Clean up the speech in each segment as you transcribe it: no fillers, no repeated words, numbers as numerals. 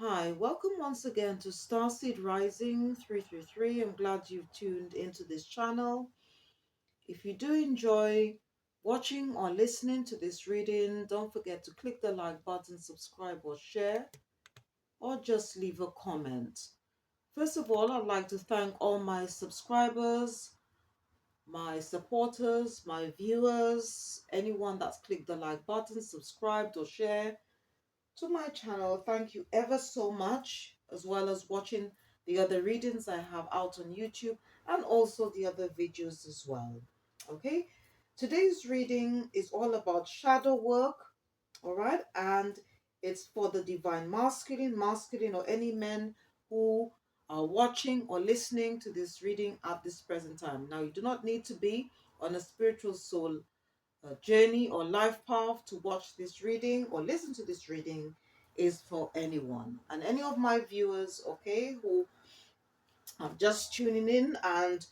Hi, welcome once again to Starseed Rising 333. I'm glad you've tuned into this channel. If you do enjoy watching or listening to this reading, don't forget to click the like button, subscribe or share, or just leave a comment. First of all, I'd like to thank all my subscribers, my supporters, my viewers, anyone that's clicked the like button, subscribed or shared to my channel. Thank you ever so much, as well as watching the other readings I have out on YouTube and also the other videos as well. Okay, today's reading is all about shadow work, all right, and it's for the divine masculine, or any men who are watching or listening to this reading at this present time. Now, you do not need to be on a spiritual soul journey or life path to watch this reading or listen to this reading. Is for anyone and any of my viewers, okay, who are just tuning in and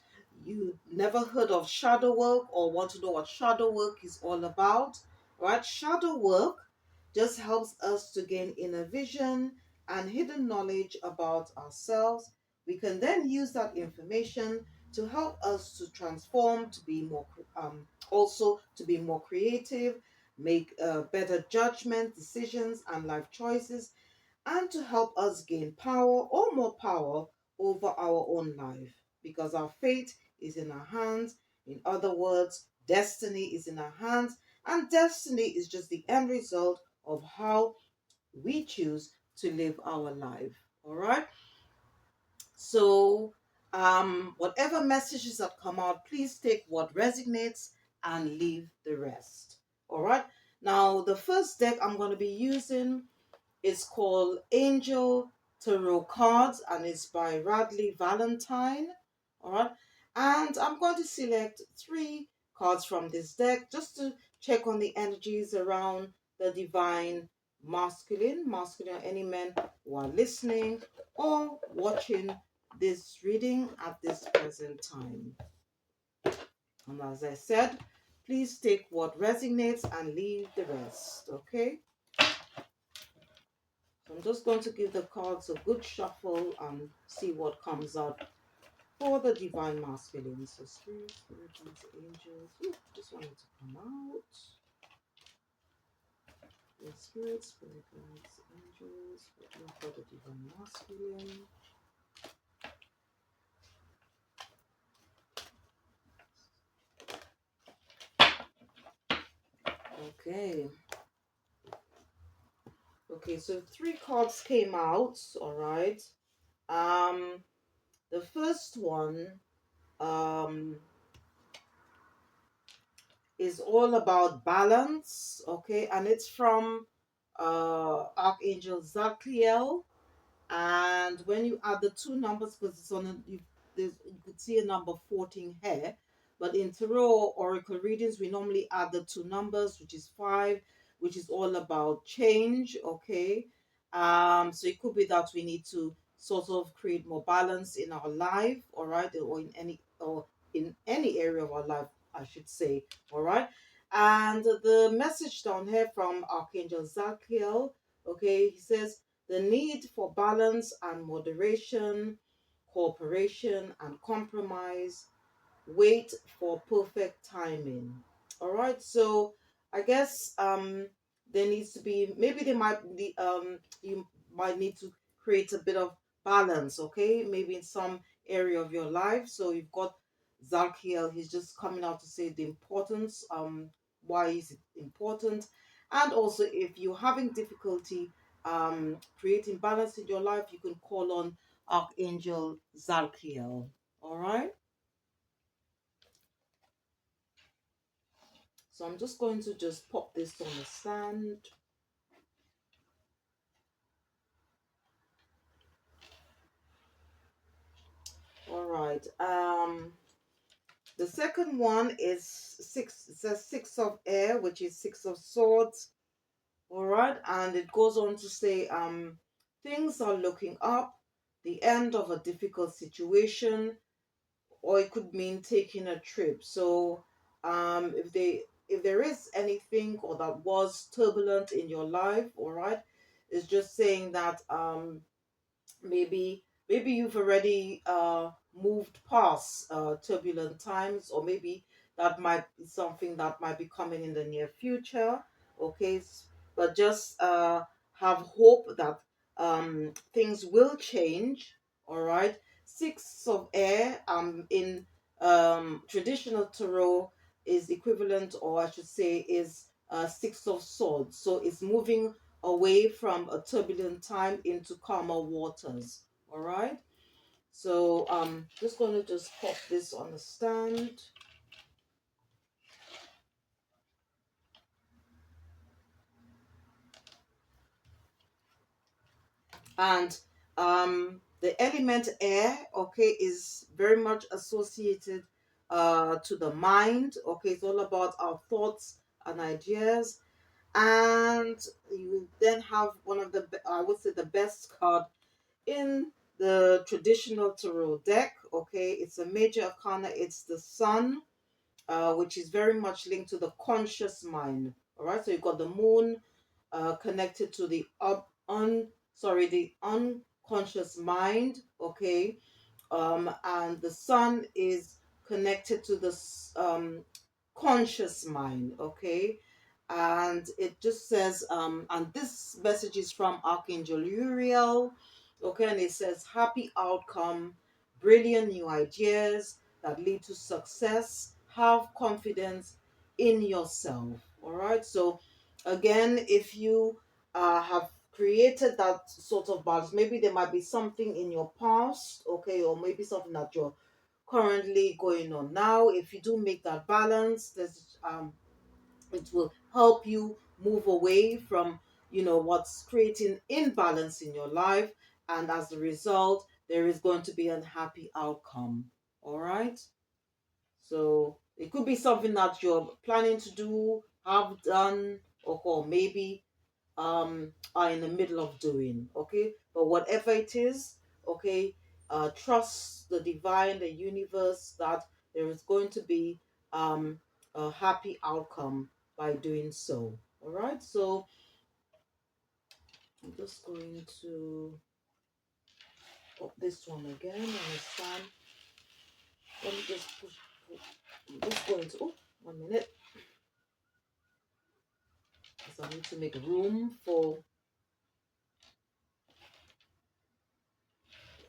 you never heard of shadow work or want to know what shadow work is all about. Right, shadow work just helps us to gain inner vision and hidden knowledge about ourselves. We can then use that information to help us to transform, to be more also to be more creative, make better judgment decisions and life choices, and to help us gain power or more power over our own life, because our fate is in our hands. In other words, destiny is in our hands, and destiny is just the end result of how we choose to live our life. All right. So, whatever messages that come out, please take what resonates and leave the rest. All right. Now, the first deck I'm going to be using is called Angel Tarot Cards, and it's by Radley Valentine. All right. And I'm going to select three cards from this deck just to check on the energies around the divine masculine, or any men who are listening or watching this reading at this present time. And as I said, please take what resonates and leave the rest, okay? So I'm just going to give the cards a good shuffle and see what comes out for the divine masculine. So spirit guides, angels. Ooh, just wanted to come out. The spirit guides, angels. Looking for the divine masculine. Okay. Okay, so three cards came out. All right. The first one is all about balance, okay, and it's from Archangel Zachiel. And when you add the two numbers, because it's on you could see a number 14 here, but in tarot oracle readings we normally add the two numbers, which is 5, which is all about change, okay. So it could be that we need to sort of create more balance in our life, all right, or in any area of our life, I should say, all right. And the message down here from Archangel Zachiel, okay, he says the need for balance and moderation, cooperation and compromise, wait for perfect timing. All right, so I guess there needs to be, maybe they might you might need to create a bit of balance, okay, maybe in some area of your life. So you've got Zalkiel, he's just coming out to say the importance, why is it important, and also if you're having difficulty creating balance in your life, you can call on Archangel Zalkiel. All right. So I'm just going to just pop this on the sand. All right. The second one is six. It says 6 of air, which is 6 of swords. All right, and it goes on to say, things are looking up, the end of a difficult situation, or it could mean taking a trip. So, if there is anything or that was turbulent in your life, all right, It's just saying that maybe you've already moved past turbulent times, or maybe that might be something that might be coming in the near future. Okay, but just have hope that things will change. All right. Six of air in traditional tarot is equivalent, or I should say is six of swords, so it's moving away from a turbulent time into calmer waters. All right. So just going to just pop this on the stand. And the element air, okay, is very much associated to the mind. Okay, it's all about our thoughts and ideas. And you then have one of the, I would say, the best card in the traditional tarot deck. Okay, it's a major arcana. It's the sun, which is very much linked to the conscious mind. All right, so you've got the moon connected to the the unconscious mind. Okay, and the sun is connected to the conscious mind. Okay, and it just says, and this message is from Archangel Uriel. Okay, and it says, happy outcome, brilliant new ideas that lead to success. Have confidence in yourself. All right, so again, if you have created that sort of balance, maybe there might be something in your past, okay, or maybe something that you're currently going on now. If you do make that balance, there's it will help you move away from, what's creating imbalance in your life, and as a result there is going to be a happy outcome. All right, so it could be something that you're planning to do, have done, or maybe are in the middle of doing. Okay, but whatever it is, okay, trust the divine, the universe, that there is going to be um a happy outcome by doing so. All right, so I'm just going to pop this one again on the stand. Let me just push. I'm just going to, oh, 1 minute, because I need to make room for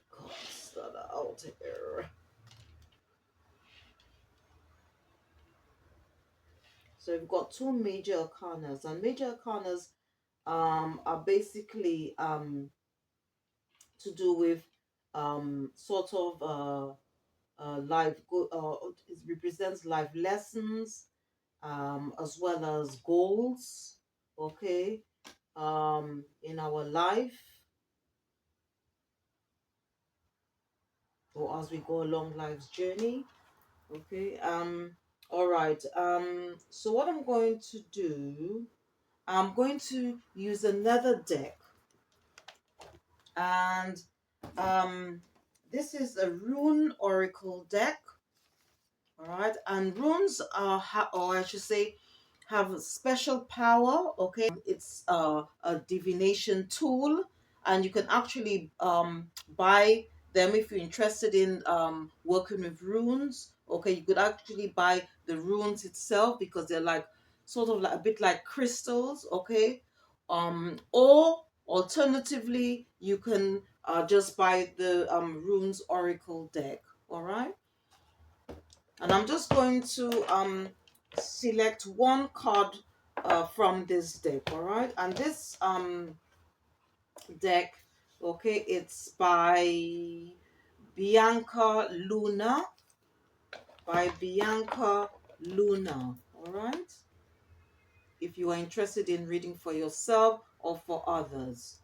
cards that are out here. So we've got two major arcanas, and major arcanas are basically to do with sort of it represents life lessons, as well as goals, okay, in our life, or as we go along life's journey. Okay, all right, so what I'm going to do, I'm going to use another deck, and this is a rune oracle deck. All right, and runes are, or I should say, have a special power. Okay, it's a divination tool, and you can actually buy them if you're interested in working with runes. Okay, you could actually buy the runes itself, because they're like sort of like a bit like crystals. Okay, or alternatively, you can just buy the runes oracle deck. All right, and I'm just going to select one card from this deck. All right, and this deck, okay, it's by Bianca Luna, all right, if you are interested in reading for yourself or for others.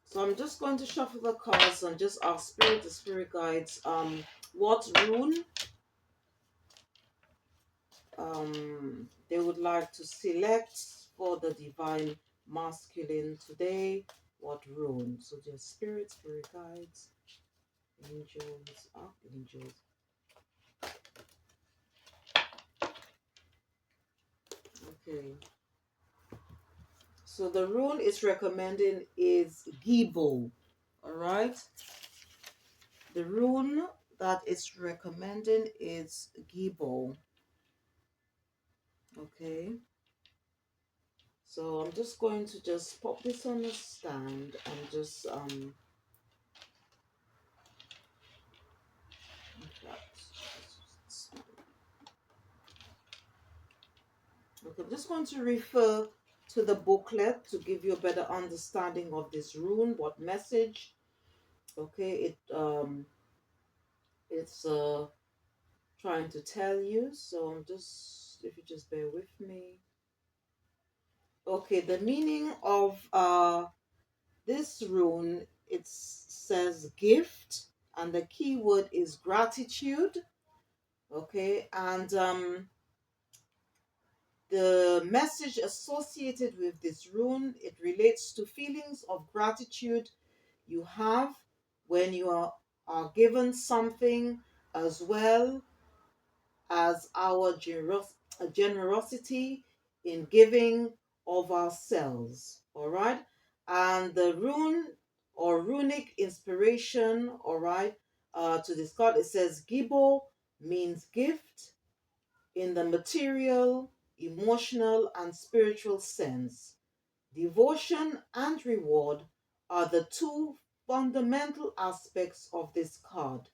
So I'm just going to shuffle the cards and just ask the spirit guides, what rune they would like to select for the divine masculine today. What rune? So just spirit guides, angels, archangels, Okay. So the rune it's recommending is Gibo. All right. The rune that it's recommending is Gibo. Okay. So I'm just going to just pop this on the stand and just okay, I'm just going to refer to the booklet to give you a better understanding of this rune, what message. Okay, it's trying to tell you. So I'm just, if you just bear with me. Okay, the meaning of this rune, it says gift, and the key word is gratitude. Okay, and the message associated with this rune, it relates to feelings of gratitude you have when you are given something, as well as our generosity in giving of ourselves. All right. And the rune or runic inspiration, all right, to this card, it says Gibo means gift in the material, emotional, and spiritual sense. Devotion and reward are the two fundamental aspects of this card.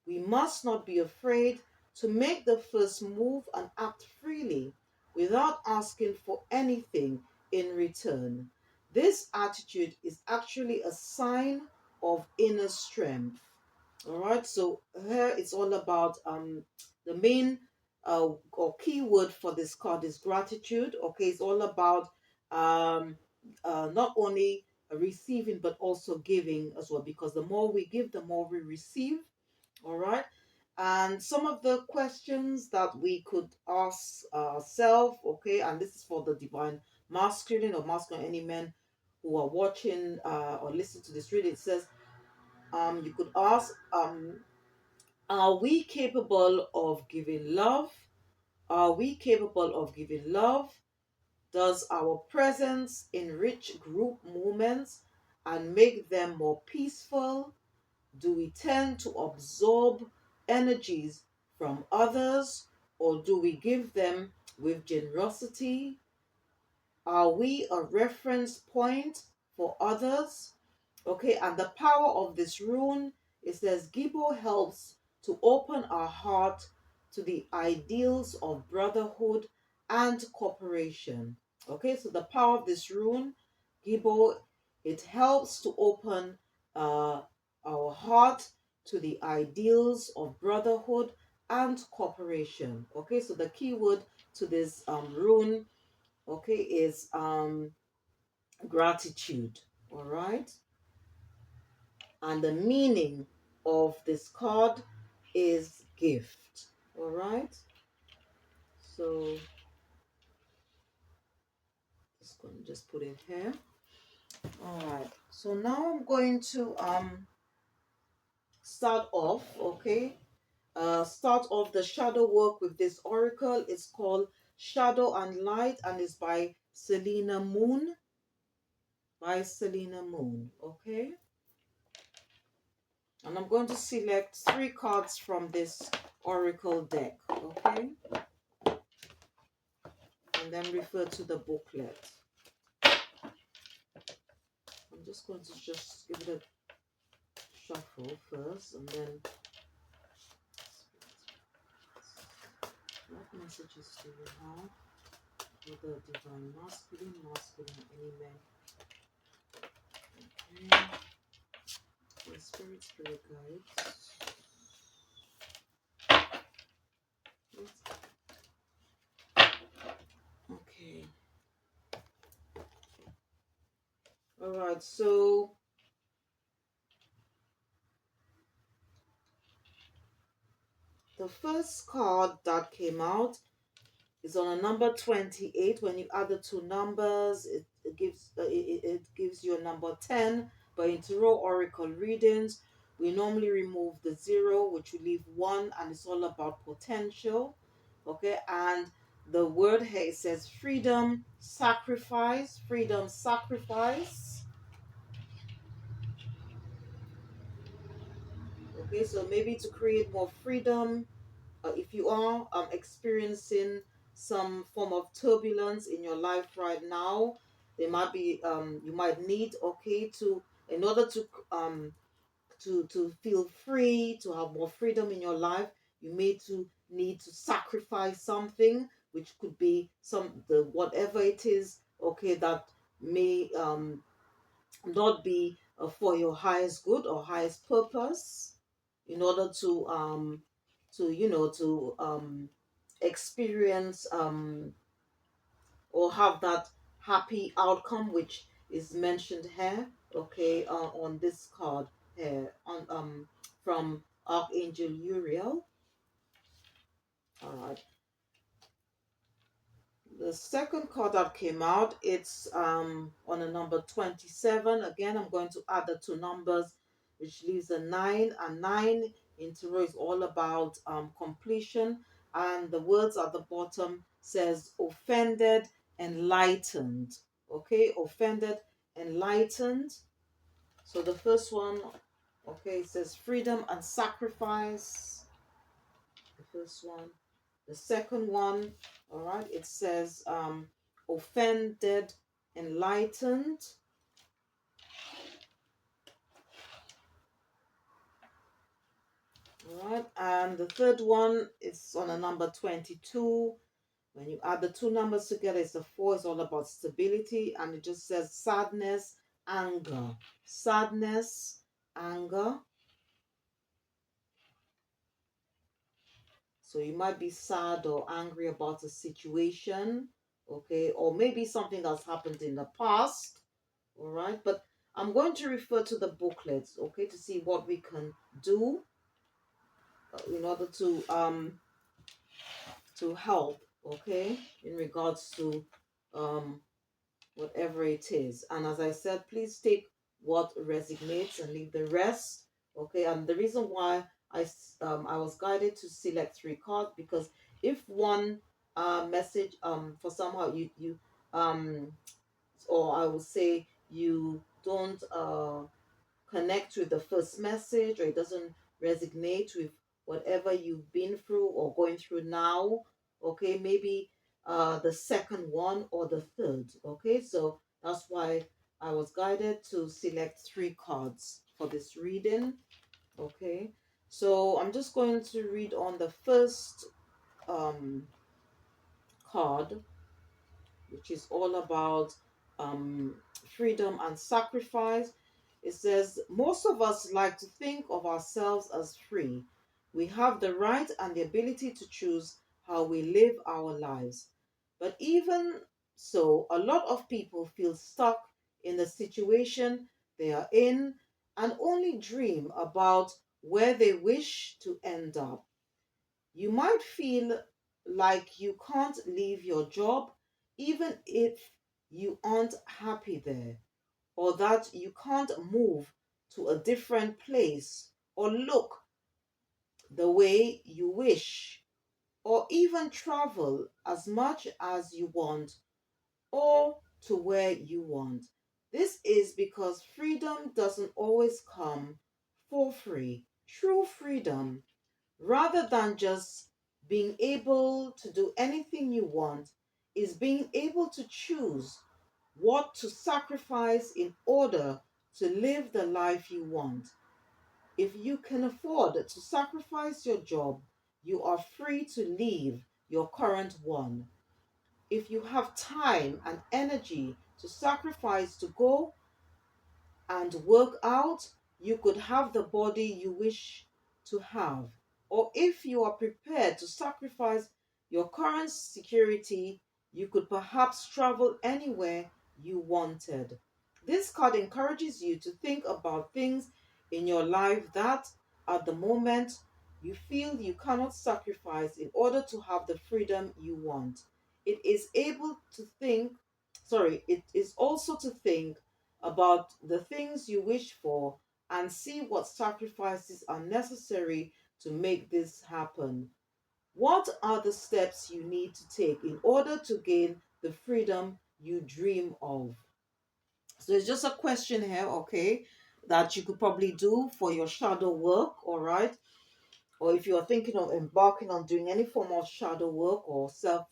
We must not be afraid to make the first move and act freely without asking for anything in return. This attitude is actually a sign of inner strength. All right, so here it's all about the main or keyword for this card is gratitude. Okay, it's all about um not only receiving but also giving as well, because the more we give, the more we receive. All right. And some of the questions that we could ask ourselves, okay, and this is for the divine masculine or masculine, any men who are watching or listening to this reading. It says, you could ask, are we capable of giving love? Are we capable of giving love? Does our presence enrich group moments and make them more peaceful? Do we tend to absorb energies from others, or do we give them with generosity? Are we a reference point for others? Okay, and the power of this rune, it says Gibo helps to open our heart to the ideals of brotherhood and cooperation. Okay, so the power of this rune, Gibo, it helps to open uh, our heart to the ideals of brotherhood and cooperation. Okay, so the key word to this rune, okay, is gratitude. All right, and the meaning of this card is gift. All right, so just put it here. All right, so now I'm going to start off. Okay, start off the shadow work with this oracle. It's called Shadow and Light, and it's by Selena Moon. Okay, and I'm going to select 3 cards from this oracle deck. Okay, and then refer to the booklet. I'm just going to just give it a shuffle first, and then what messages do you have for the divine masculine, any men? Okay, the spirit guides. Okay. All right. So the first card that came out is on a number 28. When you add the 2 numbers, it gives you a number 10. But in tarot oracle readings, we normally remove the 0, which will leave 1, and it's all about potential. Okay, and The word here says freedom, sacrifice, freedom, sacrifice. Okay, so maybe to create more freedom, if you are experiencing some form of turbulence in your life right now, there might be you might need, okay, to in order to feel free, to have more freedom in your life, you may to need to sacrifice something, which could be some the whatever it is, okay, that may not be for your highest good or highest purpose, in order to experience or have that happy outcome, which is mentioned here, okay, on this card here, on from Archangel Uriel. All right. The second card that came out, it's on a number 27. Again, I'm going to add the two numbers, which leaves a 9. And 9 in tarot is all about completion. And the words at the bottom says offended, enlightened. Okay, offended, enlightened. So the first one, okay, it says freedom and sacrifice. The first one. The second one, all right, it says offended, enlightened. All right, and the third one is on a number 22. When you add the two numbers together, it's a 4. It's all about stability, and it just says sadness, anger. Sadness, anger. So you might be sad or angry about a situation, okay, or maybe something that's happened in the past, all right. But I'm going to refer to the booklets, okay, to see what we can do in order to help, okay, in regards to um whatever it is. And as I said, please take what resonates and leave the rest, okay. And the reason why I was guided to select 3 cards, because if one message for somehow you um or I will say you don't connect with the first message, or it doesn't resonate with whatever you've been through or going through now, okay, maybe the second one or the third, okay. So that's why I was guided to select 3 cards for this reading, okay. So I'm just going to read on the first um card, which is all about um, freedom and sacrifice. It says, most of us like to think of ourselves as free. We have the right and the ability to choose how we live our lives. But even so, a lot of people feel stuck in the situation they are in and only dream about where they wish to end up. You might feel like you can't leave your job even if you aren't happy there, or that you can't move to a different place or look the way you wish, or even travel as much as you want or to where you want. This is because freedom doesn't always come for free. True freedom, rather than just being able to do anything you want, is being able to choose what to sacrifice in order to live the life you want. If you can afford to sacrifice your job, you are free to leave your current one. If you have time and energy to sacrifice to go and work out, you could have the body you wish to have. Or if you are prepared to sacrifice your current security, you could perhaps travel anywhere you wanted. This card encourages you to think about things in your life that, at the moment, you feel you cannot sacrifice in order to have the freedom you want. It is able to think, it is also to think about the things you wish for and see what sacrifices are necessary to make this happen. What are the steps you need to take in order to gain the freedom you dream of? So it's just a question here, okay, that you could probably do for your shadow work, all right? Or if you're thinking of embarking on doing any form of shadow work or self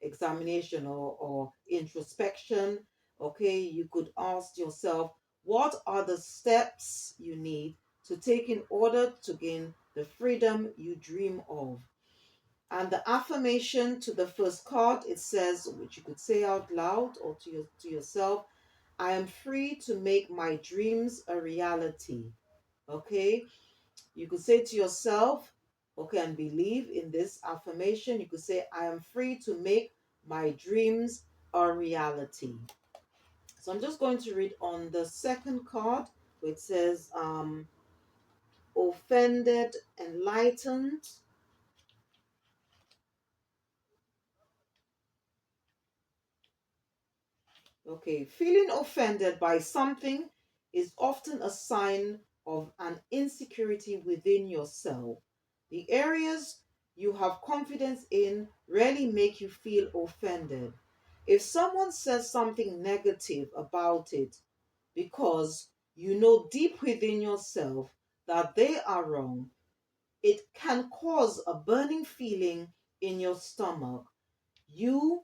examination or introspection, okay, you could ask yourself, what are the steps you need to take in order to gain the freedom you dream of? And the affirmation to the first card, it says, which you could say out loud or to yourself, I am free to make my dreams a reality. Okay, you could say to yourself, okay, and believe in this affirmation. You could say, I am free to make my dreams a reality. So I'm just going to read on the second card, which says, offended, enlightened. Okay, feeling offended by something is often a sign of an insecurity within yourself. The areas you have confidence in rarely make you feel offended. If someone says something negative about it because you know deep within yourself that they are wrong, it can cause a burning feeling in your stomach. You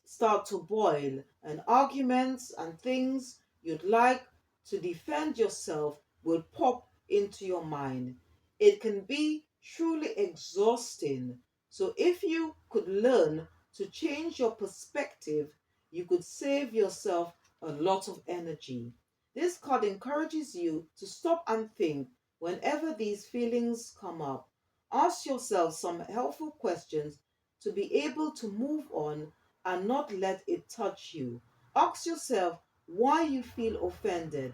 start to boil, and arguments and things you'd like to defend yourself will pop into your mind. It can be truly exhausting. So, if you could learn to change your perspective, you could save yourself a lot of energy. This card encourages you to stop and think whenever these feelings come up. Ask yourself some helpful questions to be able to move on and not let it touch you. Ask yourself why you feel offended.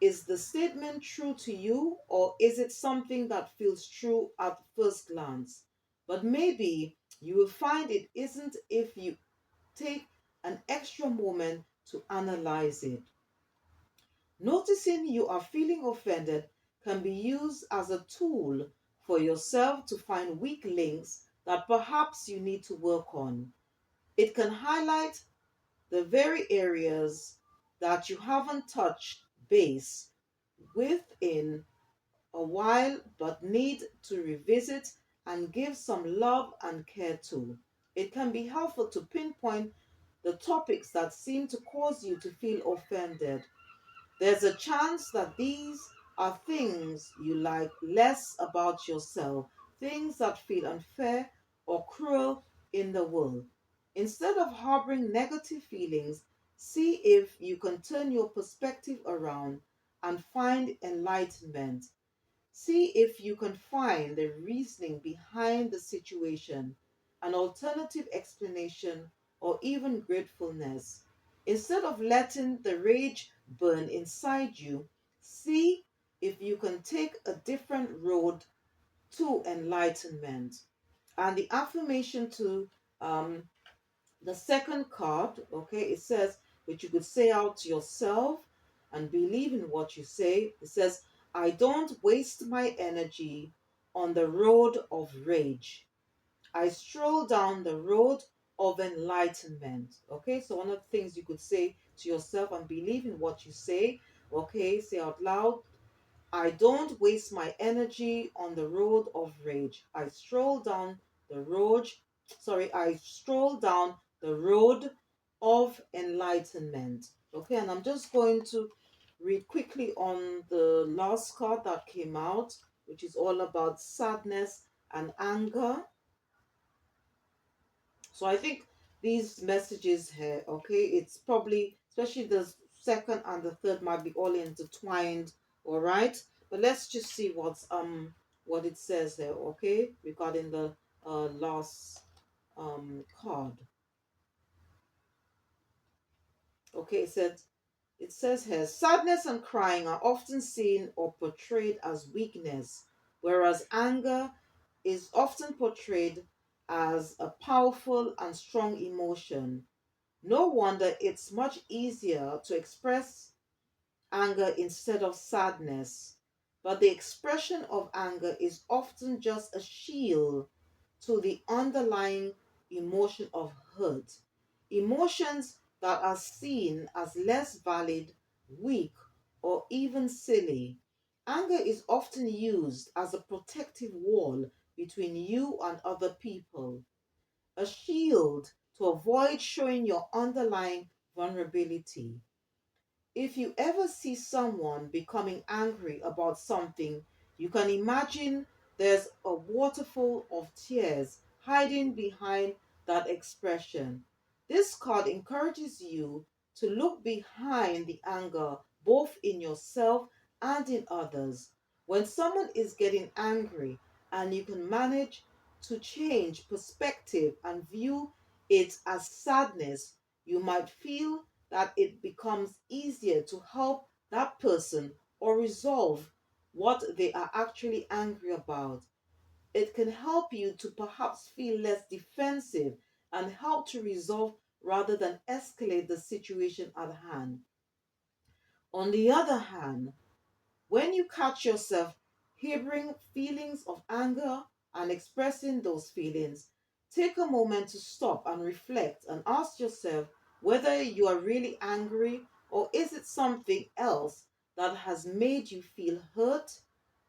Is the statement true to you, or is it something that feels true at first glance? But maybe you will find it isn't if you take an extra moment to analyze it. Noticing you are feeling offended can be used as a tool for yourself to find weak links that perhaps you need to work on. It can highlight the very areas that you haven't touched base with in a while but need to revisit and give some love and care to. It can be helpful to pinpoint the topics that seem to cause you to feel offended. There's a chance that these are things you like less about yourself, things that feel unfair or cruel in the world. Instead of harboring negative feelings, see if you can turn your perspective around and find enlightenment. See if you can find the reasoning behind the situation, an alternative explanation, or even gratefulness. Instead of letting the rage burn inside you, see if you can take a different road to enlightenment. And the affirmation to the second card, okay, it says, which you could say out to yourself and believe in what you say. It says, I don't waste my energy on the road of rage. I stroll down the road of enlightenment. Okay, so one of the things you could say to yourself and believe in what you say, okay, say out loud, I don't waste my energy on the road of rage. I stroll down the road of enlightenment. Okay, and I'm just going to read quickly on the last card that came out, which is all about sadness and anger. So I think these messages here, okay, it's probably, especially the second and the third might be all intertwined, all right? But let's just see what it says there, okay, regarding the last card. Okay, it says here, sadness and crying are often seen or portrayed as weakness, whereas anger is often portrayed as a powerful and strong emotion. No wonder it's much easier to express anger instead of sadness. but the expression of anger is often just a shield to the underlying emotion of hurt. Emotions that are seen as less valid, weak, or even silly. Anger is often used as a protective wall between you and other people, a shield to avoid showing your underlying vulnerability. If you ever see someone becoming angry about something, you can imagine there's a waterfall of tears hiding behind that expression. This card encourages you to look behind the anger, both in yourself and in others. When someone is getting angry and you can manage to change perspective and view it as sadness, you might feel that it becomes easier to help that person or resolve what they are actually angry about. It can help you to perhaps feel less defensive and help to resolve rather than escalate the situation at hand. On the other hand, when you catch yourself harboring feelings of anger and expressing those feelings, take a moment to stop and reflect and ask yourself whether you are really angry, or is it something else that has made you feel hurt?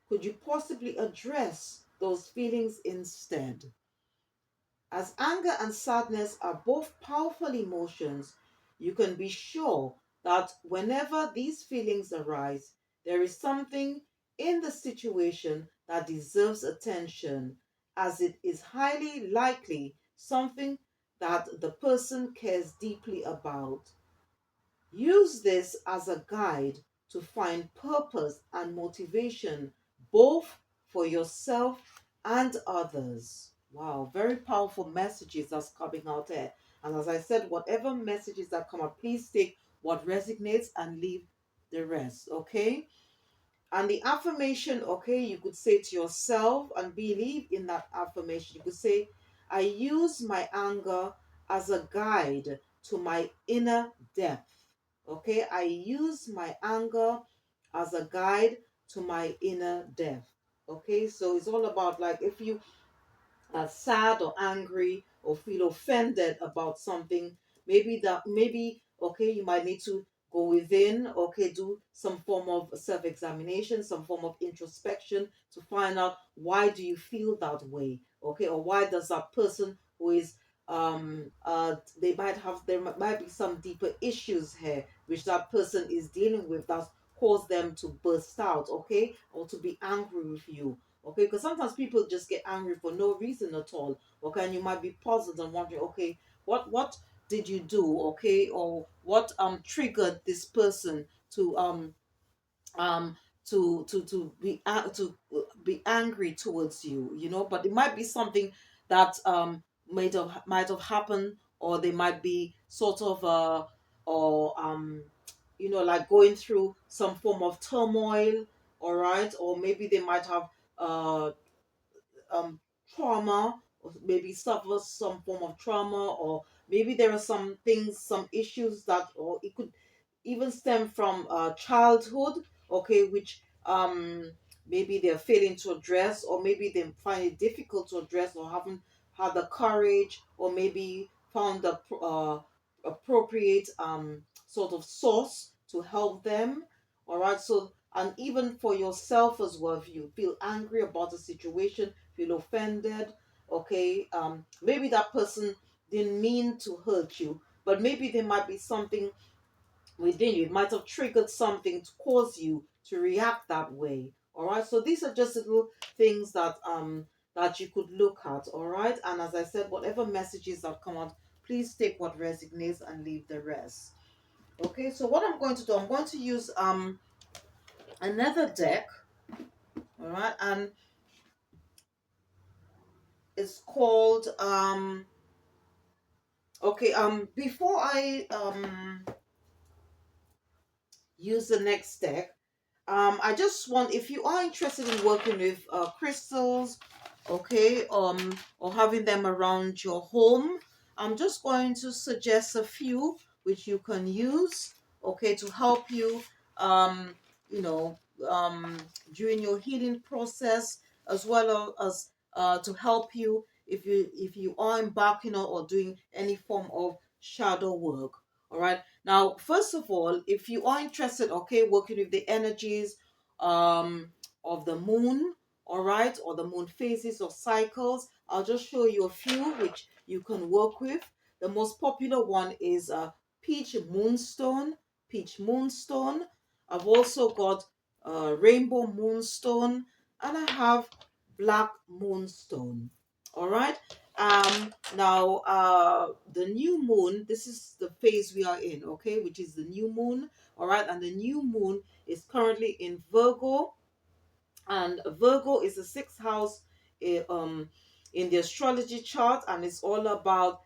Could you possibly address those feelings instead? As anger and sadness are both powerful emotions, you can be sure that whenever these feelings arise, there is something in the situation that deserves attention, as it is highly likely something that the person cares deeply about. Use this as a guide to find purpose and motivation both for yourself and others. Wow, very powerful messages that's coming out there. And as I said, whatever messages that come up, please take what resonates and leave the rest, okay? And the affirmation, okay, you could say to yourself and believe in that affirmation. You could say, I use my anger as a guide to my inner depth. Okay, I use my anger as a guide to my inner depth. Okay, so it's all about, like, if you sad or angry or feel offended about something, maybe okay, you might need to go within, okay, do some form of self-examination, some form of introspection to find out why do you feel that way, okay, or why does that person who is there might be some deeper issues here which that person is dealing with that's caused them to burst out, okay, or to be angry with you. Okay, because sometimes people just get angry for no reason at all. Okay, and you might be puzzled and wondering, okay, what did you do? Okay, or what triggered this person to um be angry towards you, you know. But it might be something that might have happened, or they might be sort of or like going through some form of turmoil, all right, or maybe they might have uh um trauma, or maybe suffer some form of trauma, or maybe there are some things, some issues that, or it could even stem from childhood, okay, which maybe they're failing to address, or maybe they find it difficult to address, or haven't had the courage, or maybe found the appropriate sort of source to help them. All right, so, and even for yourself as well, if you feel angry about a situation, feel offended, okay, maybe that person didn't mean to hurt you, but maybe there might be something within you. It might have triggered something to cause you to react that way. All right. So these are just little things that you could look at. All right. And as I said, whatever messages that come out, please take what resonates and leave the rest. Okay. So what I'm going to do, I'm going to use another deck. All right. And it's called okay, before I use the next deck, I just want, if you are interested in working with crystals, okay, or having them around your home, I'm just going to suggest a few which you can use, okay, to help you, you know, during your healing process, as well as to help you if you are embarking on or doing any form of shadow work. All right. Now, first of all, if you are interested, okay, working with the energies of the moon, all right, or the moon phases or cycles, I'll just show you a few which you can work with. The most popular one is peach moonstone. Peach moonstone. I've also got rainbow moonstone, and I have black moonstone. All right. Now the new moon, this is the phase we are in, okay, which is the new moon. All right, and the new moon is currently in Virgo, and Virgo is the sixth house in the astrology chart, and it's all about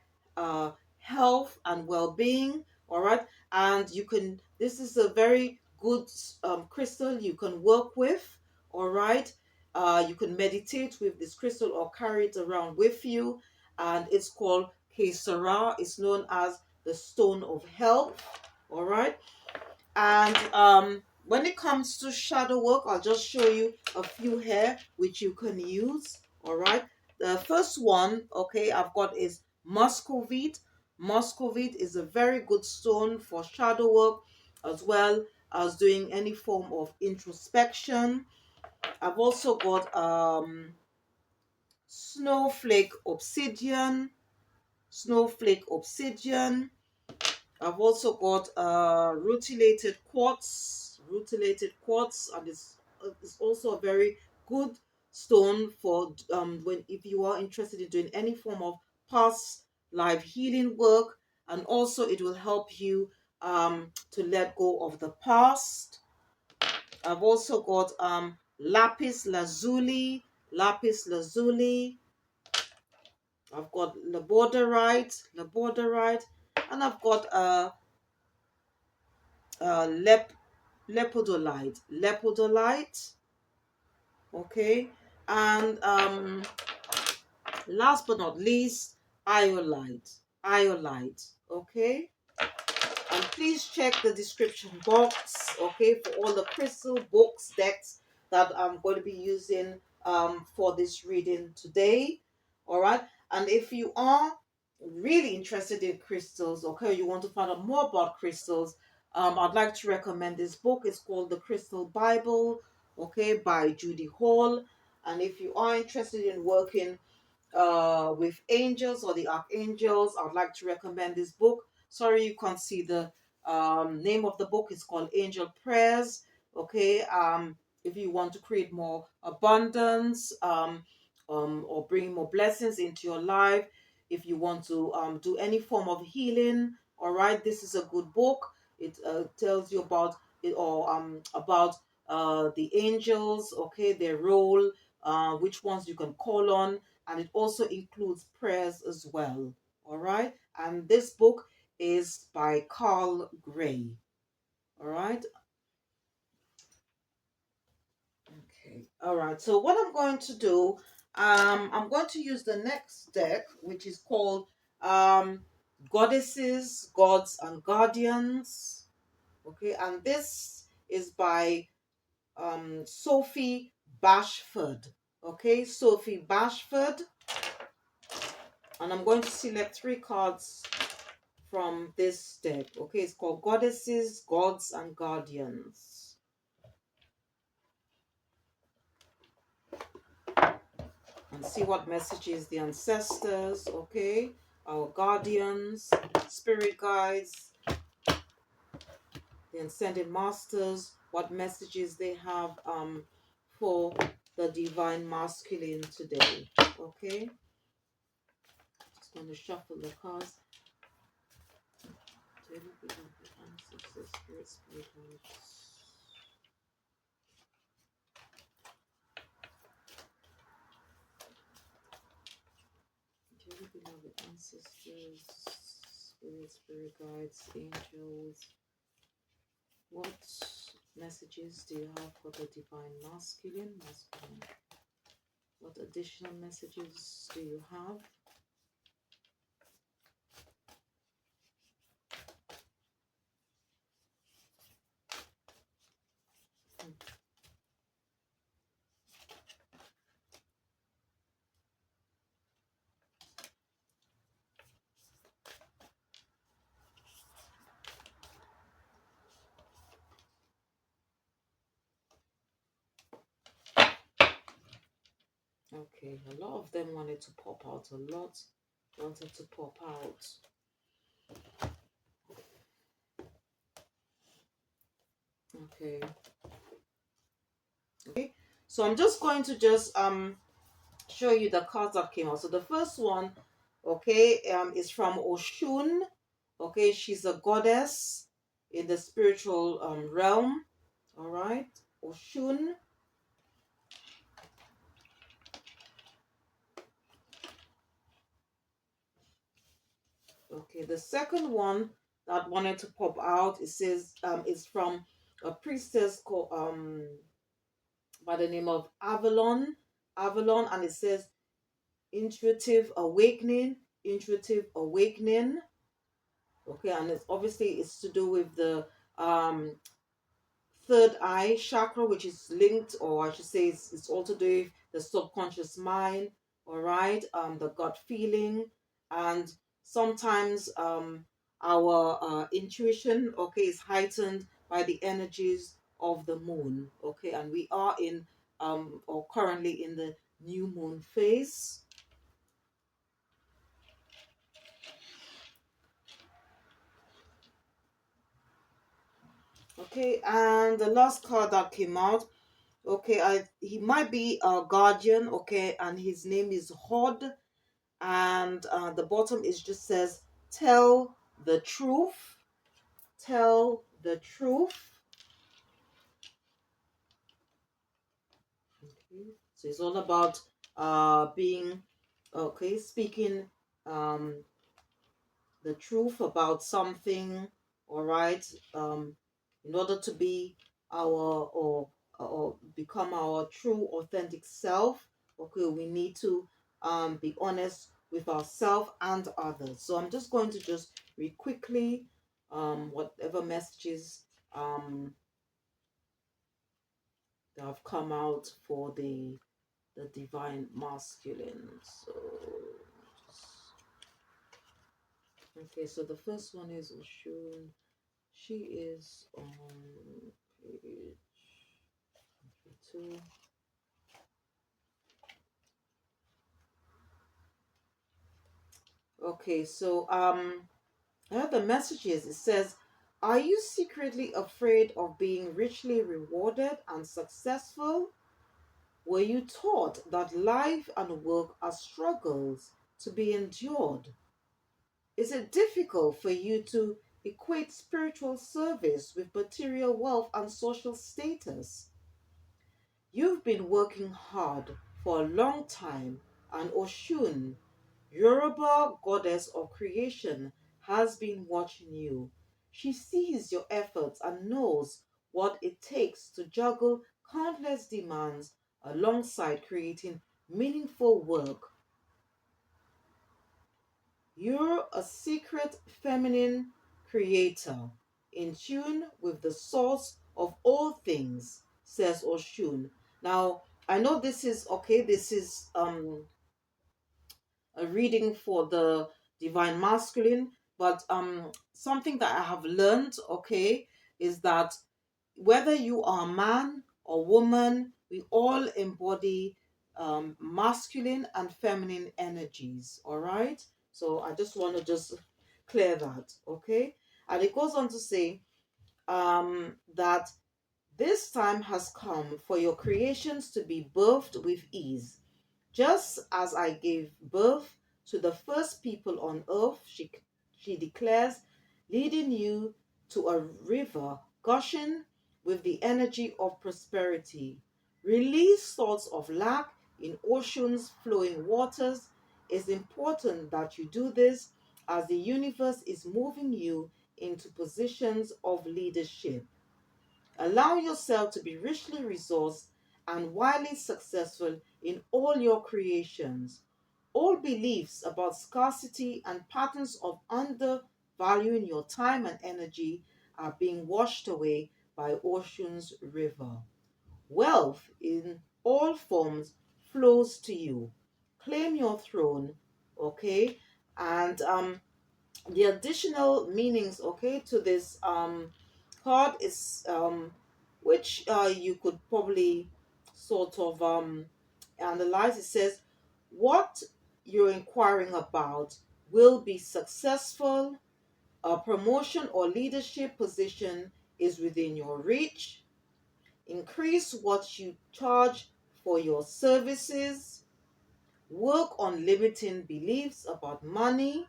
health and well-being. All right, and this is a very good crystal you can work with. All right, you can meditate with this crystal or carry it around with you, and it's called Kesara. It's known as the stone of health. All right, and when it comes to shadow work, I'll just show you a few here which you can use. All right. The first one, okay, I've got is Muscovite. Muscovite is a very good stone for shadow work, as well as doing any form of introspection. I've also got Snowflake Obsidian. Snowflake Obsidian. I've also got Rutillated Quartz. Rutillated Quartz, and it's also a very good stone for when if you are interested in doing any form of past life healing work, and also it will help you to let go of the past. I've also got Lapis Lazuli. Lapis Lazuli. I've got Labradorite, and I've got uh, lep lepidolite, okay, and last but not least, iolite, okay. And please check the description box, okay, for all the crystal books, decks that I'm going to be using for this reading today. All right. And if you are really interested in crystals, okay, you want to find out more about crystals, I'd like to recommend this book. It's called The Crystal Bible, okay, by Judy Hall. And if you are interested in working with angels or the archangels, I would like to recommend this book. Sorry, you can't see the name of the book. It's called Angel Prayers. Okay. If you want to create more abundance, or bring more blessings into your life, if you want to do any form of healing, all right, this is a good book. It tells you about it, or about the angels, okay, their role, which ones you can call on, and it also includes prayers as well. All right, and this book is by Carl Gray. All right. Okay. All right. So what I'm going to do, I'm going to use the next deck, which is called Goddesses, Gods, and Guardians. Okay, and this is by Sophie Bashford. Okay, Sophie Bashford, and I'm going to select 3 cards from this deck. Okay, it's called Goddesses, Gods, and Guardians. And see what messages the ancestors, okay, our guardians, spirit guides, the ascended masters, what messages they have for the divine masculine today. Okay, just going to shuffle the cards. Ancestors, spirit guides. Dearly beloved ancestors, spirit guides, angels, what messages do you have for the divine masculine? What additional messages do you have? Okay, a lot of them wanted to pop out. A lot wanted to pop out. Okay. Okay. So I'm just going to just show you the cards that came out. So the first one, okay, is from Oshun. Okay, she's a goddess in the spiritual realm. All right, Oshun. Okay, the second one that wanted to pop out, it says is from a priestess called by the name of Avalon, and it says intuitive awakening, intuitive awakening. Okay, and it's obviously it's to do with the um third eye chakra, which is linked, or I should say it's all to do with the subconscious mind. All right, the gut feeling, and sometimes our intuition, okay, is heightened by the energies of the moon. Okay, and we are in or currently in the new moon phase. Okay, and the last card that came out, okay, he might be a guardian, okay, and his name is Hod, and the bottom is just says, tell the truth, tell the truth. Okay, so it's all about being, okay, speaking um the truth about something, all right, in order to be our or become our true authentic self. Okay, we need to be honest with ourselves and others. So I'm just going to just read quickly whatever messages that have come out for the divine masculine. So okay, so the first one is Oshun. She is on page 2. Okay, so I have the messages. It says, "Are you secretly afraid of being richly rewarded and successful? Were you taught that life and work are struggles to be endured? Is it difficult for you to equate spiritual service with material wealth and social status? You've been working hard for a long time, and Oshun, Yoruba goddess of creation, has been watching you. She sees your efforts and knows what it takes to juggle countless demands alongside creating meaningful work. You're a secret feminine creator, in tune with the source of all things, says Oshun. Now, I know this is okay, this is a reading for the divine masculine, but something that I have learned, okay, is that whether you are a man or woman, we all embody masculine and feminine energies, all right? So I just want to just clear that, okay? And it goes on to say that this time has come for your creations to be birthed with ease. Just as I gave birth to the first people on earth, she declares, leading you to a river gushing with the energy of prosperity. Release thoughts of lack in oceans flowing waters. It's important that you do this as the universe is moving you into positions of leadership. Allow yourself to be richly resourced and wildly successful in all your creations. All beliefs about scarcity and patterns of undervaluing your time and energy are being washed away by Ocean's river. Wealth in all forms flows to you. Claim your throne, okay? And the additional meanings, okay, to this card is which you could probably sort of And the light, it says, what you're inquiring about will be successful. A promotion or leadership position is within your reach. Increase what you charge for your services. Work on limiting beliefs about money.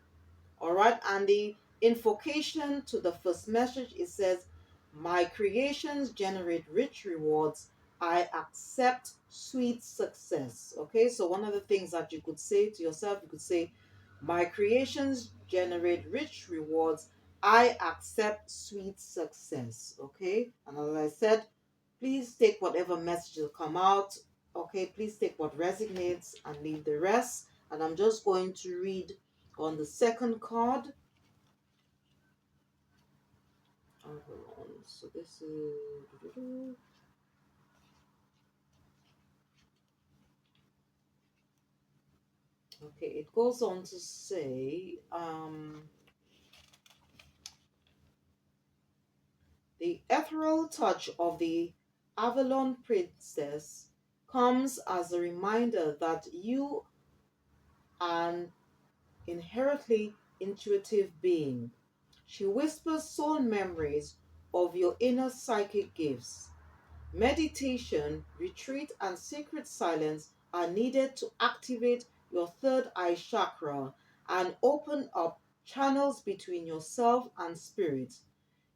All right. And the invocation to the first message, it says, my creations generate rich rewards. I accept sweet success. Okay. So one of the things that you could say to yourself, you could say, my creations generate rich rewards. I accept sweet success. Okay. And as I said, please take whatever messages come out. Okay. Please take what resonates and leave the rest. And I'm just going to read on the second card. So this is, okay, it goes on to say, the ethereal touch of the Avalon princess comes as a reminder that you are an inherently intuitive being. She whispers soul memories of your inner psychic gifts. Meditation, retreat, and sacred silence are needed to activate your third eye chakra and open up channels between yourself and spirit.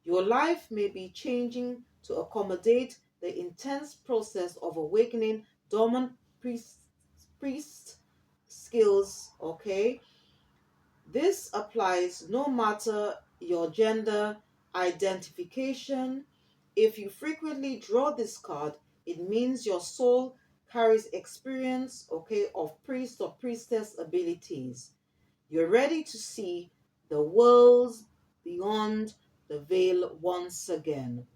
Your life may be changing to accommodate the intense process of awakening dormant priest skills, okay? This applies no matter your gender identification. If you frequently draw this card, it means your soul carries experience, okay, of priest or priestess abilities. You're ready to see the worlds beyond the veil once again.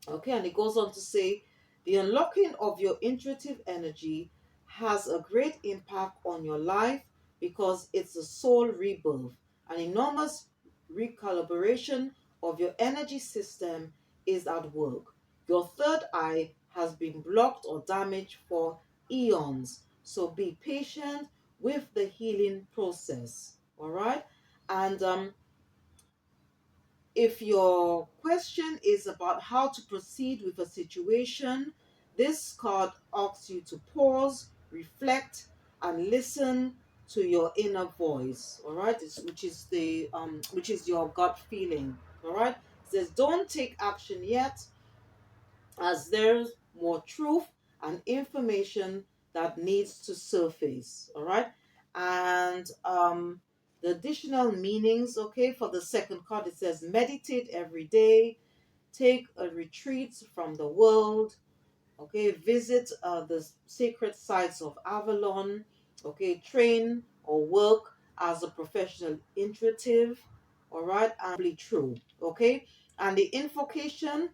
Okay, and it goes on to say the unlocking of your intuitive energy has a great impact on your life because it's a soul rebirth. An enormous recalibration of your energy system is at work. Your third eye has been blocked or damaged for eons, so be patient with the healing process. All right, and if your question is about how to proceed with a situation, this card asks you to pause, reflect, and listen to your inner voice. All right, which is your gut feeling. All right, it says don't take action yet, as there's more truth and information that needs to surface. All right, and the additional meanings, okay, for the second card, it says meditate every day, take a retreat from the world, okay, visit the sacred sites of Avalon, okay, train or work as a professional intuitive, all right, and be true, okay. And the invocation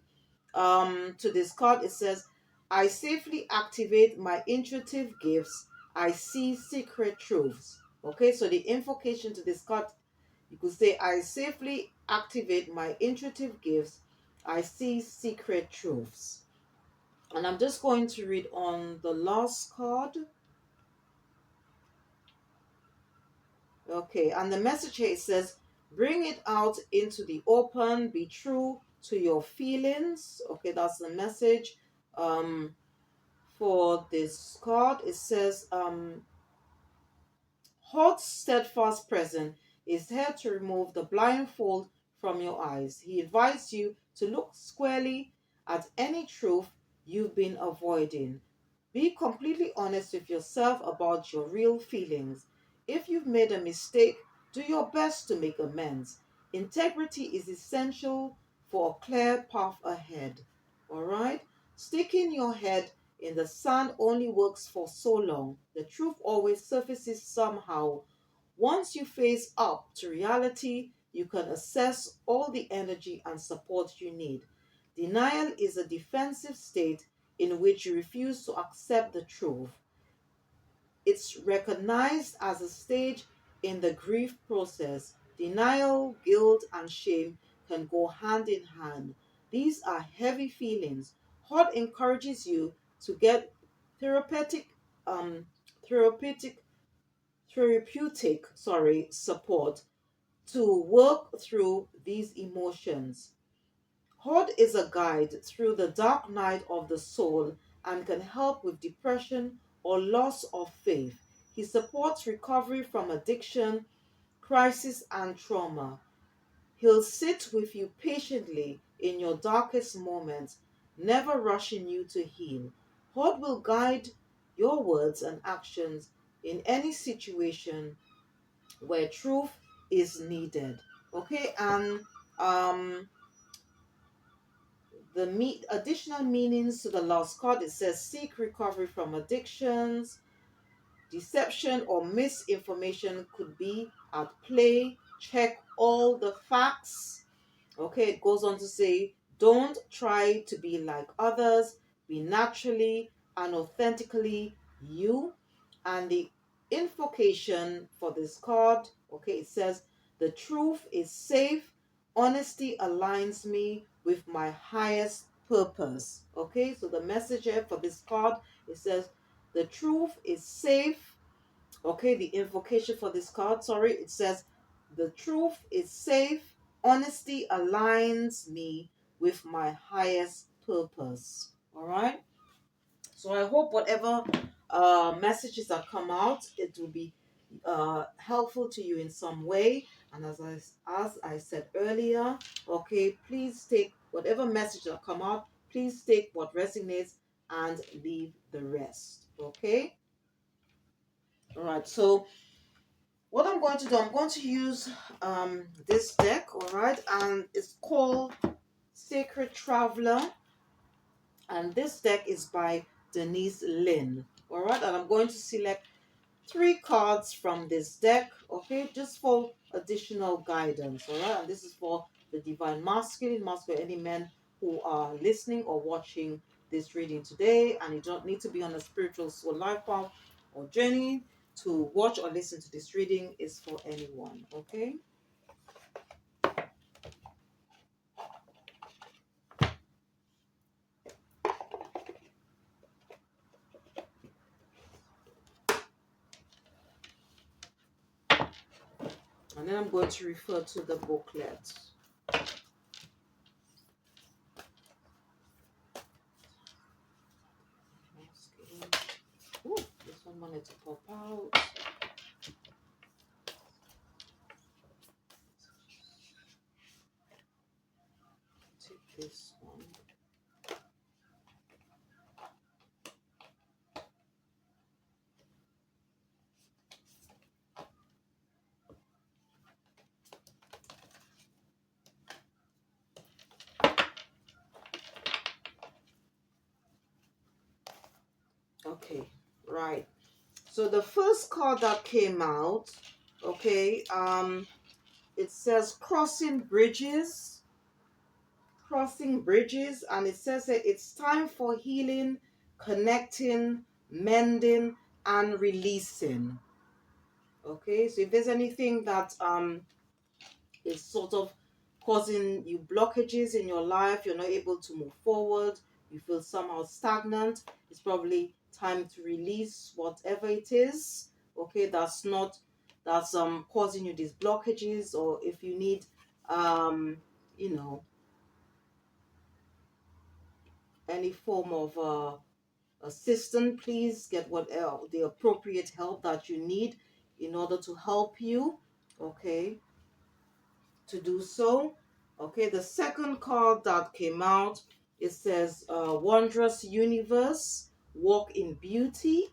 to this card, it says, I safely activate my intuitive gifts. I see secret truths. Okay, so the invocation to this card, you could say, I safely activate my intuitive gifts. I see secret truths. And I'm just going to read on the last card. Okay, and the message here, it says, bring it out into the open, be true to your feelings. Okay, that's the message. For this card, it says, Hod's steadfast presence is here to remove the blindfold from your eyes. He invites you to look squarely at any truth you've been avoiding. Be completely honest with yourself about your real feelings. If you've made a mistake, do your best to make amends. Integrity is essential for a clear path ahead. All right? Sticking your head in the sand only works for so long. The truth always surfaces somehow. Once you face up to reality, you can assess all the energy and support you need. Denial is a defensive state in which you refuse to accept the truth. It's recognized as a stage in the grief process. Denial, guilt, and shame can go hand in hand. These are heavy feelings. Hot encourages you to get therapeutic therapeutic support to work through these emotions. Hod is a guide through the dark night of the soul and can help with depression or loss of faith. He supports recovery from addiction, crisis, and trauma. He'll sit with you patiently in your darkest moments, never rushing you to heal. God will guide your words and actions in any situation where truth is needed. Okay, and um, the additional meanings to the lost card, it says seek recovery from addictions, deception or misinformation could be at play. Check all the facts. Okay, it goes on to say, don't try to be like others, be naturally and authentically you. And the invocation for this card, okay, it says, the truth is safe, honesty aligns me with my highest purpose. Okay, so the message here for this card, it says, the truth is safe. Okay, the invocation for this card, sorry, it says, the truth is safe, honesty aligns me with my highest purpose. All right, so I hope whatever messages that come out, it will be helpful to you in some way. And as I said earlier, okay, please take whatever message that come out, please take what resonates and leave the rest. Okay, all right, so what I'm going to do, I'm going to use this deck, all right, and it's called Sacred Traveler, and this deck is by Denise Lynn, all right, and I'm going to select 3 cards from this deck, okay, just for additional guidance, all right, and this is for the Divine Masculine, any men who are listening or watching this reading today, and you don't need to be on a spiritual soul life path or journey to watch or listen to this reading. Is for anyone, okay? And then I'm going to refer to the booklet. Ooh, this one wanted to pop out. Take this one. Okay, right. So the first card that came out, okay, it says crossing bridges, and it says that it's time for healing, connecting, mending, and releasing. Okay, so if there's anything that is sort of causing you blockages in your life, you're not able to move forward, you feel somehow stagnant, it's probably time to release whatever it is, okay, that's causing you these blockages. Or if you need you know any form of assistance, please get the appropriate help that you need in order to help you, okay, to do so. Okay, the second card that came out, it says Wondrous Universe, Walk in Beauty.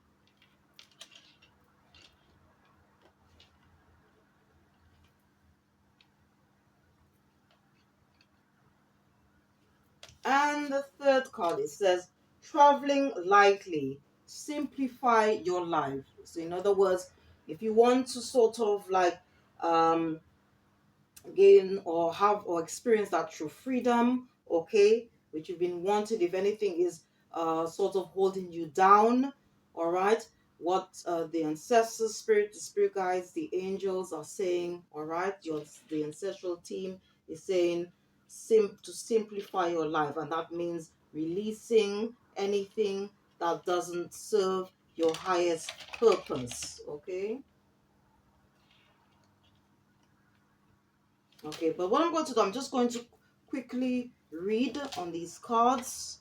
And the third card, it says Traveling Lightly, Simplify Your Life. So in other words, if you want to sort of like um, gain or have or experience that true freedom, okay, which you've been wanting, if anything is sort of holding you down, all right, what the ancestor spirit, the spirit guides, the angels are saying, all right, the ancestral team is saying to simplify your life, and that means releasing anything that doesn't serve your highest purpose. Okay. Okay, but what I'm going to do, I'm just going to quickly read on these cards.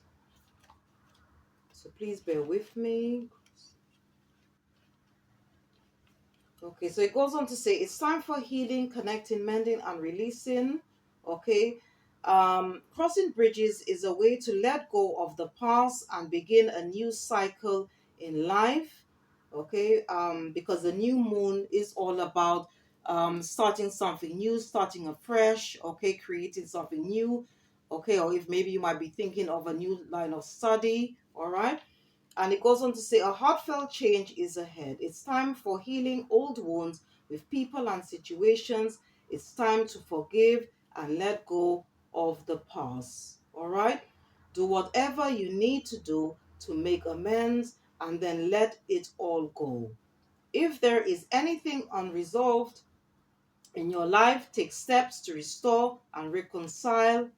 So please bear with me. Okay, so it goes on to say it's time for healing, connecting, mending, and releasing. Okay, crossing bridges is a way to let go of the past and begin a new cycle in life. Okay, because the new moon is all about starting something new, starting afresh. Okay, creating something new. Okay, or if maybe you might be thinking of a new line of study. All right. And it goes on to say, a heartfelt change is ahead. It's time for healing old wounds with people and situations. It's time to forgive and let go of the past. All right? Do whatever you need to do to make amends and then let it all go. If there is anything unresolved in your life, take steps to restore and reconcile.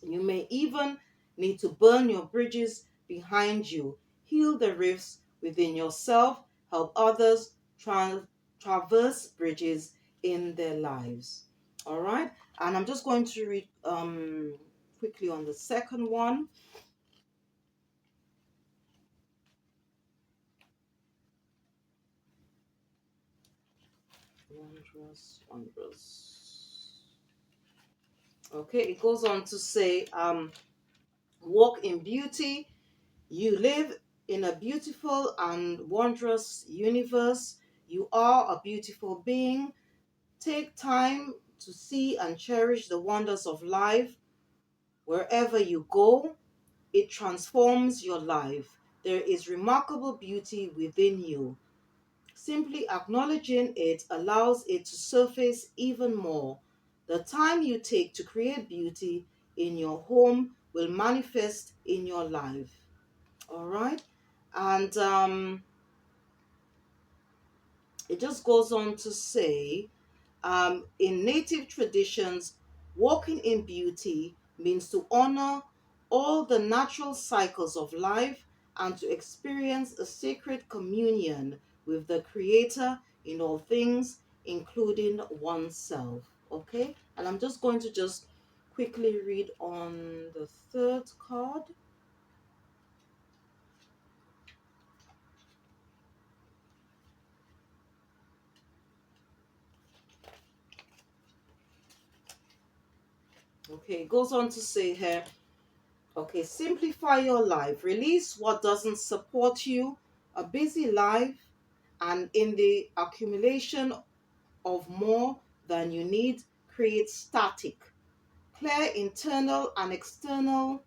You may even need to burn your bridges behind you, heal the rifts within yourself, help others traverse bridges in their lives. All right, and I'm just going to read quickly on the second one. Wondrous, wondrous. Okay, it goes on to say, walk in beauty. You live in a beautiful and wondrous universe. You are a beautiful being. Take time to see and cherish the wonders of life. Wherever you go, it transforms your life. There is remarkable beauty within you. Simply acknowledging it allows it to surface even more. The time you take to create beauty in your home will manifest in your life. All right. And it just goes on to say, in native traditions, walking in beauty means to honor all the natural cycles of life and to experience a sacred communion with the Creator in all things, including oneself. Okay, and I'm just going to just quickly read on the third card. Okay, it goes on to say here, okay, simplify your life. Release what doesn't support you. A busy life and in the accumulation of more than you need creates static. Clear internal and external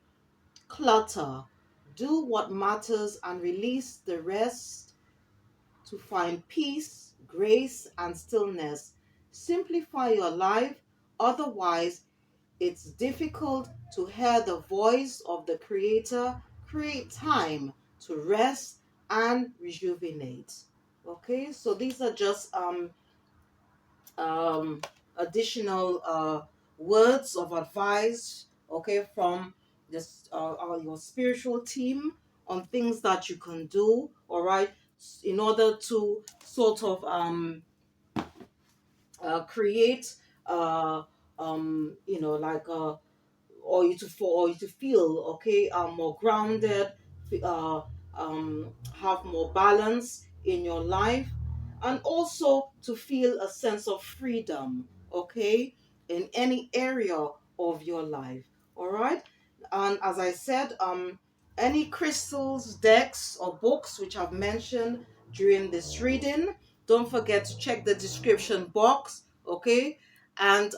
clutter. Do what matters and release the rest to find peace, grace, and stillness. Simplify your life, otherwise, it's difficult to hear the voice of the Creator. Create time to rest and rejuvenate. Okay, so these are just um, additional words of advice, okay, from this your spiritual team on things that you can do, all right, in order to sort of create like or you to feel okay, more grounded, uh, have more balance in your life, and also to feel a sense of freedom, okay, in any area of your life. All right, and as I said, any crystals, decks, or books which I've mentioned during this reading, don't forget to check the description box, okay, and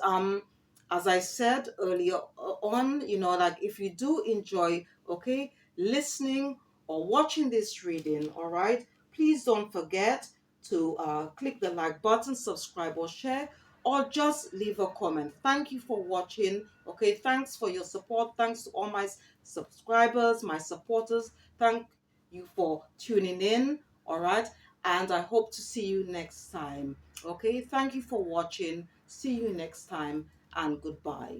as I said earlier on, like if you do enjoy, okay, listening or watching this reading, all right, please don't forget to click the like button, subscribe or share, or just leave a comment. Thank you for watching. Okay, thanks for your support. Thanks to all my subscribers, my supporters. Thank you for tuning in. All right, and I hope to see you next time. Okay, thank you for watching. See you next time and goodbye.